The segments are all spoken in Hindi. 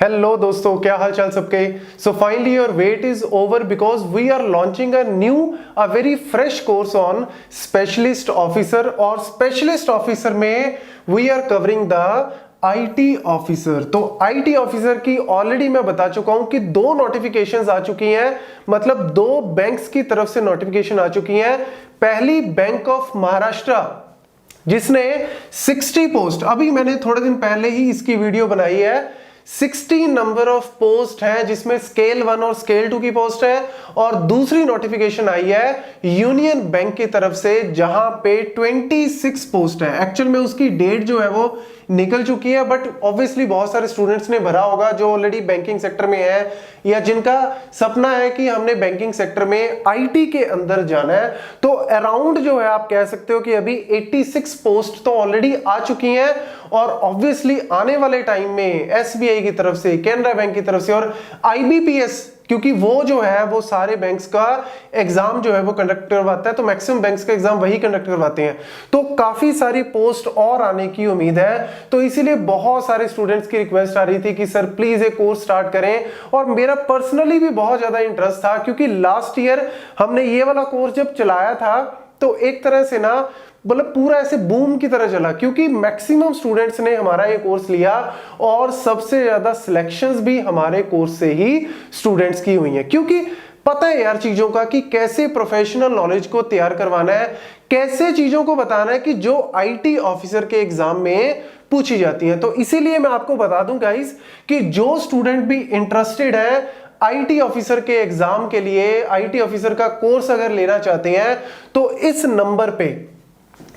हेलो दोस्तों, क्या हाल चाल सबके। So finally your wait is over because we are launching a very fresh course on specialist officer. और स्पेशलिस्ट ऑफिसर में we are covering the IT officer. तो आईटी ऑफिसर की ऑलरेडी मैं बता चुका हूं कि 2 नोटिफिकेशंस आ चुकी हैं, मतलब 2 बैंक्स की तरफ से नोटिफिकेशन आ चुकी हैं। पहली बैंक ऑफ महाराष्ट्र जिसने 60 पोस्ट, अभी मैंने थोड़े दिन पहले ही इसकी वीडियो बनाई है, 60 नंबर ऑफ पोस्ट है जिसमें स्केल 1 और स्केल 2 की पोस्ट है। और दूसरी नोटिफिकेशन आई है यूनियन बैंक की तरफ से जहां पे 26 पोस्ट है। एक्चुअल में उसकी डेट जो है वो निकल चुकी है, बट ऑब्वियसली बहुत सारे स्टूडेंट्स ने भरा होगा जो ऑलरेडी बैंकिंग सेक्टर में है या जिनका सपना है कि हमने बैंकिंग सेक्टर में आईटी के अंदर जाना है। तो अराउंड जो है आप कह सकते हो कि अभी 86 पोस्ट तो ऑलरेडी आ चुकी हैं। और ऑब्वियसली आने वाले टाइम में एसबीआई की तरफ से, कैनरा बैंक की तरफ से और आईबीपीएस, क्योंकि वो जो है वो सारे बैंक्स का एग्जाम जो है वो कंडक्ट करवाता है, तो मैक्सिमम बैंक्स का एग्जाम वही कंडक्ट करवाते हैं। तो काफी सारी पोस्ट और आने की उम्मीद है। तो इसीलिए बहुत सारे स्टूडेंट्स की रिक्वेस्ट आ रही थी कि सर प्लीज एक कोर्स स्टार्ट करें। और मेरा पर्सनली भी बहुत ज्यादा इंटरेस्ट था, क्योंकि लास्ट ईयर हमने ये वाला कोर्स जब चलाया था तो एक तरह से ना मतलब पूरा ऐसे बूम की तरह चला, क्योंकि मैक्सिमम स्टूडेंट्स ने हमारा ये कोर्स लिया और सबसे ज्यादा सिलेक्शंस भी हमारे कोर्स से ही स्टूडेंट्स की हुई हैं। क्योंकि पता है यार चीजों का कि कैसे प्रोफेशनल नॉलेज को तैयार करवाना है, कैसे चीजों को बताना है कि जो आईटी ऑफिसर के एग्जाम में पूछी जाती है। तो इसीलिए मैं आपको बता दूं गाइस कि जो स्टूडेंट भी इंटरेस्टेड है आईटी ऑफिसर के एग्जाम के लिए, आईटी ऑफिसर का कोर्स अगर लेना चाहते हैं, तो इस नंबर पे,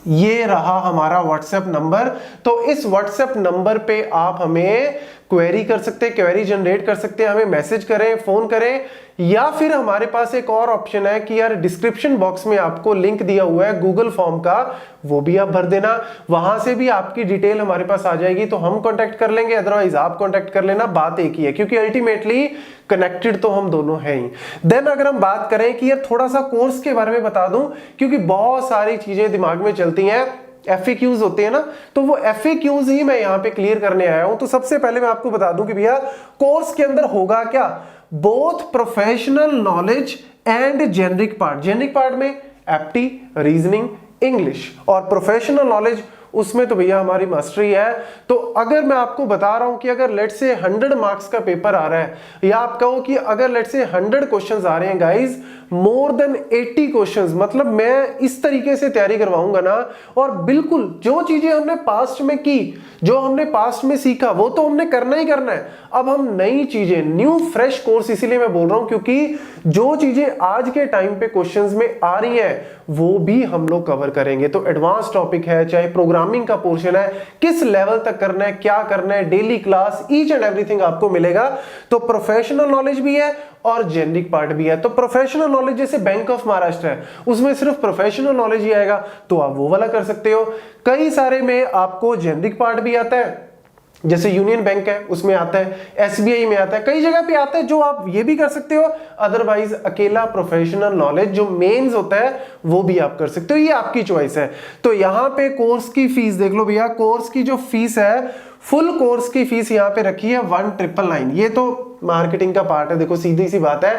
ये रहा हमारा व्हाट्सएप नंबर। तो इस व्हाट्सएप नंबर पे आप हमें क्वेरी कर सकते हैं, क्वेरी जनरेट कर सकते हैं, हमें मैसेज करें, फोन करें, या फिर हमारे पास एक और ऑप्शन है कि यार डिस्क्रिप्शन बॉक्स में आपको लिंक दिया हुआ है गूगल फॉर्म का, वो भी आप भर देना, वहां से भी आपकी डिटेल हमारे पास आ जाएगी, तो हम कांटेक्ट कर लेंगे, अदरवाइज आप कांटेक्ट कर लेना। बात एक ही है, क्योंकि अल्टीमेटली कनेक्टेड तो हम दोनों हैं ही। देन अगर हम बात करें कि यार थोड़ा सा कोर्स के बारे में बता दूं, क्योंकि बहुत सारी चीजें दिमाग में चलती हैं, FAQs होते हैं ना, तो वो FAQs ही मैं यहां पे क्लियर करने आया हूं। तो सबसे पहले मैं आपको बता दूं कि भैया कोर्स के अंदर होगा क्या, both professional knowledge and generic part. Generic part में एप्टी, रीजनिंग, इंग्लिश, और प्रोफेशनल नॉलेज उसमें तो भैया हमारी मास्टरी है। तो अगर मैं आपको बता रहा हूं कि अगर लेट से 100 मार्क्स का पेपर आ रहा है, या आप कहो कि अगर लेट से 100 क्वेश्चंस आ रहे हैं गाइस, मोर देन 80 क्वेश्चंस, मतलब मैं इस तरीके से तैयारी करवाऊंगा ना, और बिल्कुल जो चीजें हमने पास्ट में की, जो हमने पास्ट में सीखा, वो तो हमने करना ही करना है। अब हम नई चीजें, न्यू फ्रेश कोर्स, इसीलिए मैं बोल रहा हूं क्योंकि जो चीजें आज के टाइम पे क्वेश्चंस में आ रही हैं वो भी हम लोग कवर करेंगे। तो एडवांस टॉपिक है, चाहे प्रोग्रामिंग का पोर्शन है, किस लेवल तक करना है, क्या करना है, daily class, each and everything आपको मिलेगा। तो प्रोफेशनल नॉलेज भी है और जेनरिक पार्ट भी है। तो प्रोफेशनल नॉलेज जैसे बैंक ऑफ महाराष्ट्र है, उसमें सिर्फ प्रोफेशनल नॉलेज ही आएगा, तो आप वो वाला कर सकते हो। कई सारे में आपको जेनरिक पार्ट भी आता है, जैसे यूनियन बैंक है उसमें आता है, एसबीआई में आता है, कई जगह पे आता है, जो आप ये भी कर सकते हो। अदरवाइज अकेला प्रोफेशनल नॉलेज जो मेंस होता है वो भी आप कर सकते हो, ये आपकी चॉइस है। तो यहां पे कोर्स की फीस देख लो भैया, कोर्स की जो फीस है, फुल कोर्स की फीस यहां पे रखी है 1999। ये तो मार्केटिंग का पार्ट है, देखो सीधी सी बात है,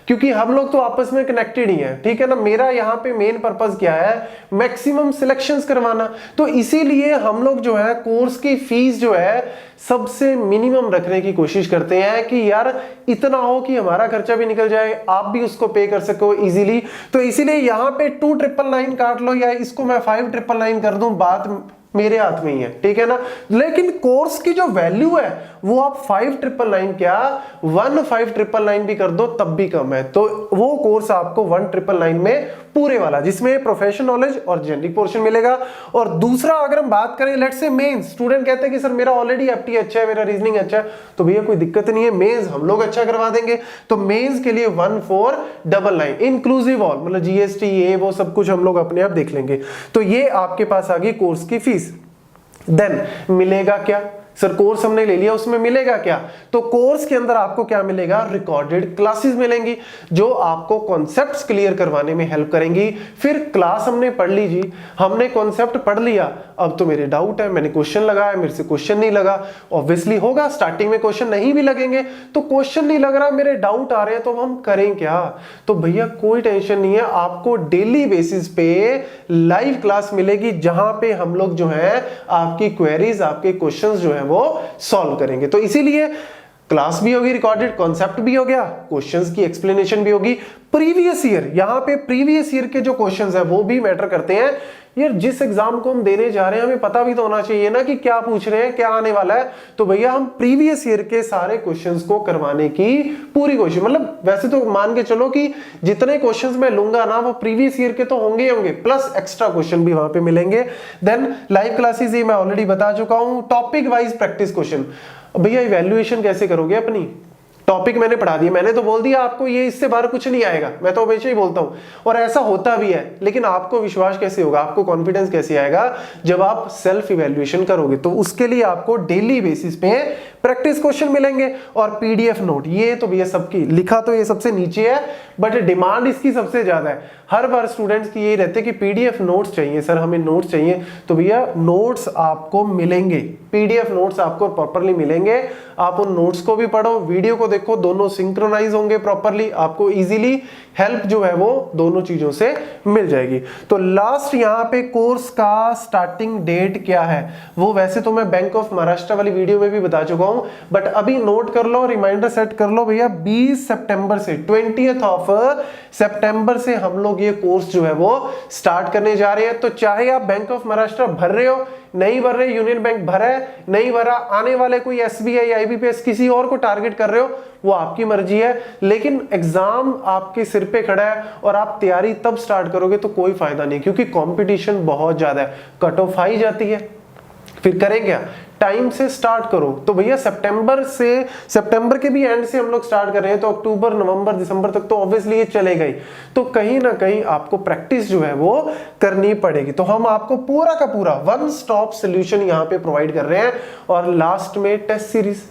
क्योंकि हम लोग तो आपस में कनेक्टेड ही हैं, ठीक है ना। मेरा यहाँ पे मेन पर्पस क्या है, मैक्सिमम सिलेक्शंस करवाना। तो इसीलिए हम लोग जो है कोर्स की फीस जो है सबसे मिनिमम रखने की कोशिश करते हैं कि यार इतना हो कि हमारा खर्चा भी निकल जाए, आप भी उसको पे कर सको इजीली। तो इसीलिए यहाँ पे 2999 काट लो, या इसको मैं 5999 कर दूं, बात मेरे हाथ में ही है, ठीक है ना। लेकिन कोर्स की जो वैल्यू है वो आप 5999 क्या 1599 भी कर दो तब भी कम है। तो वो कोर्स आपको 1999 में पूरे वाला, जिसमें प्रोफेशनल नॉलेज और जेनरिक पोर्शन मिलेगा। और दूसरा अगर हम बात करें लेट्स से मेंस, स्टूडेंट कहते हैं कि सर मेरा ऑलरेडी एप्टी अच्छा है, मेरा रीजनिंग अच्छा है, तो भैया कोई दिक्कत नहीं है, मेंस हम लोग अच्छा करवा देंगे। तो मेंस के लिए 1499 इंक्लूसिव ऑल, मतलब जीएसटी ये वो सब कुछ हम लोग अपने आप देख लेंगे। तो ये आपके पास आ गई कोर्स की फीस। देन मिलेगा क्या, सर कोर्स हमने ले लिया, उसमें मिलेगा क्या? तो कोर्स के अंदर आपको क्या मिलेगा? रिकॉर्डेड क्लासेस मिलेंगी जो आपको कॉन्सेप्ट्स क्लियर करवाने में हेल्प करेंगी। फिर क्लास हमने पढ़ ली जी, हमने कॉन्सेप्ट पढ़ लिया, अब तो मेरे डाउट है, मैंने क्वेश्चन लगाया, मेरे से क्वेश्चन नहीं लगा। ऑब्वियसली होगा, स्टार्टिंग में क्वेश्चन नहीं भी लगेंगे, तो क्वेश्चन नहीं लग रहा, मेरे डाउट आ रहे हैं, तो हम करें क्या? तो भैया कोई टेंशन नहीं है, आपको डेली बेसिस पे लाइव क्लास मिलेगी जहां पे हम लोग जो है आपकी क्वेरीज, आपके क्वेश्चंस जो है वो सॉल्व करेंगे। तो इसीलिए क्लास भी होगी रिकॉर्डेड, कॉन्सेप्ट भी हो गया, क्वेश्चंस की एक्सप्लेनेशन भी होगी। प्रीवियस ईयर, यहां पे प्रीवियस ईयर के जो क्वेश्चंस है वो भी मैटर करते हैं। यार जिस एग्जाम को हम देने जा रहे हैं हमें पता भी तो होना चाहिए ना कि क्या पूछ रहे हैं, क्या आने वाला है। तो भैया हम प्रीवियस ईयर के सारे क्वेश्चंस को करवाने की पूरी कोशिश, मतलब वैसे तो मान के चलो कि जितने क्वेश्चंस मैं लूंगा ना वो प्रीवियस ईयर के तो होंगे ही होंगे, प्लस एक्स्ट्रा क्वेश्चन भी वहां पे मिलेंगे। देन लाइव क्लासेस ये मैं ऑलरेडी बता चुका हूं। टॉपिक वाइज प्रैक्टिस क्वेश्चन, भैया इवैल्यूएशन कैसे करोगे अपनी? टॉपिक मैंने पढ़ा दिया, मैंने तो बोल दिया आपको ये इससे बाहर कुछ नहीं आएगा, मैं तो हमेशा ही बोलता हूं और ऐसा होता भी है। लेकिन आपको विश्वास कैसे होगा, आपको कॉन्फिडेंस कैसे आएगा? जब आप सेल्फ इवैल्यूएशन करोगे। तो उसके लिए आपको डेली बेसिस पे प्रैक्टिस क्वेश्चन मिलेंगे और पीडीएफ नोट। ये तो भैया सबकी लिखा तो ये सबसे नीचे है, बट डिमांड इसकी सबसे ज्यादा है। हर बार स्टूडेंट्स की यही रहते कि पीडीएफ नोट्स चाहिए सर, हमें नोट्स चाहिए। तो भैया नोट्स आपको मिलेंगे, पीडीएफ नोट्स आपको प्रॉपरली मिलेंगे। आप उन नोट्स को भी पढ़ो, वीडियो को देखो, दोनों सिंक्रोनाइज होंगे प्रॉपरली, आपको इजीली हेल्प जो है वो दोनों चीजों से मिल जाएगी। तो लास्ट यहाँ पे कोर्स का स्टार्टिंग डेट क्या है वो वैसे तो मैं बैंक ऑफ महाराष्ट्र वाली वीडियो में भी बता चुका हूं, बट अभी नोट कर लो, रिमाइंडर सेट कर लो भैया, 20 सितंबर से 20th ऑफ सितंबर से हम लोग ये कोर्स जो है वो स्टार्ट करने जा रहे हैं। तो चाहे आप बैंक ऑफ महाराष्ट्र भर रहे हो, नहीं भर रहे, यूनियन बैंक भरा है, नहीं भरा, आने वाले कोई एसबीआई, आईबीपीएस किसी और को टारगेट कर रहे हो, वो आपकी मर्जी है। लेकिन एग्जाम आपके सिर पे खड़ा है और आप तैयारी तब स्टार्ट करोगे तो कोई फायदा नहीं, क्योंकि कंपटीशन बहुत ज्यादा है, कट ऑफ हाई जाती है। फिर करें क्या? टाइम से स्टार्ट करो। तो भैया सितंबर के भी एंड से हम लोग स्टार्ट कर रहे हैं, तो अक्टूबर, नवंबर, दिसंबर तक तो ऑब्वियसली ये चलेगा ही। तो कहीं ना कहीं आपको प्रैक्टिस जो है वो करनी पड़ेगी। तो हम आपको पूरा का पूरा वन स्टॉप सोल्यूशन यहाँ पे प्रोवाइड कर रहे हैं। और लास्ट में टेस्ट सीरीज,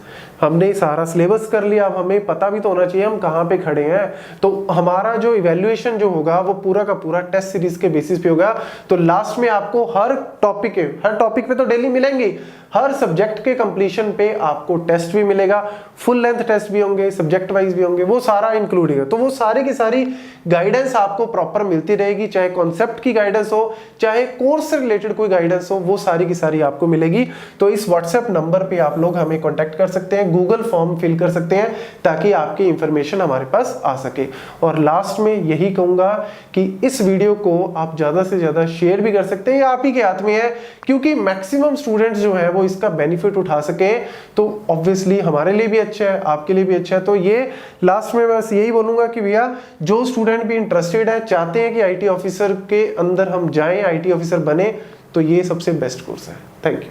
हमने सारा सिलेबस कर लिया, अब हमें पता भी तो होना चाहिए हम कहाँ पे खड़े हैं। तो हमारा जो इवैल्यूएशन जो होगा वो पूरा का पूरा टेस्ट सीरीज के बेसिस पे होगा। तो लास्ट में आपको हर टॉपिक पे तो डेली मिलेंगे, हर सब्जेक्ट के कंप्लीशन पे आपको टेस्ट भी मिलेगा, फुल लेंथ टेस्ट भी होंगे, सब्जेक्ट वाइज भी होंगे, वो सारा इंक्लूड है। तो वो सारी की सारी गाइडेंस आपको प्रॉपर मिलती रहेगी, चाहे कॉन्सेप्ट की गाइडेंस हो, चाहे कोर्स से रिलेटेड कोई गाइडेंस हो, वो सारी की सारी आपको मिलेगी। तो इस व्हाट्सएप नंबर पे आप लोग हमें कॉन्टेक्ट कर सकते हैं, गूगल फॉर्म फिल कर सकते हैं, ताकि आपकी इंफॉर्मेशन हमारे पास आ सके। और लास्ट में यही कहूंगा कि इस वीडियो को आप ज्यादा से ज्यादा शेयर भी कर सकते हैं, आप ही के हाथ में है, क्योंकि मैक्सिमम स्टूडेंट्स जो है वो इसका बेनिफिट उठा सके। तो ऑब्वियसली हमारे लिए भी अच्छा है, आपके लिए भी अच्छा है। तो ये लास्ट में बस यही बोलूंगा कि भैया जो स्टूडेंट भी इंटरेस्टेड है, चाहते हैं कि आईटी ऑफिसर के अंदर हम जाएं, आईटी ऑफिसर बने, तो ये सबसे बेस्ट कोर्स है। Thank you.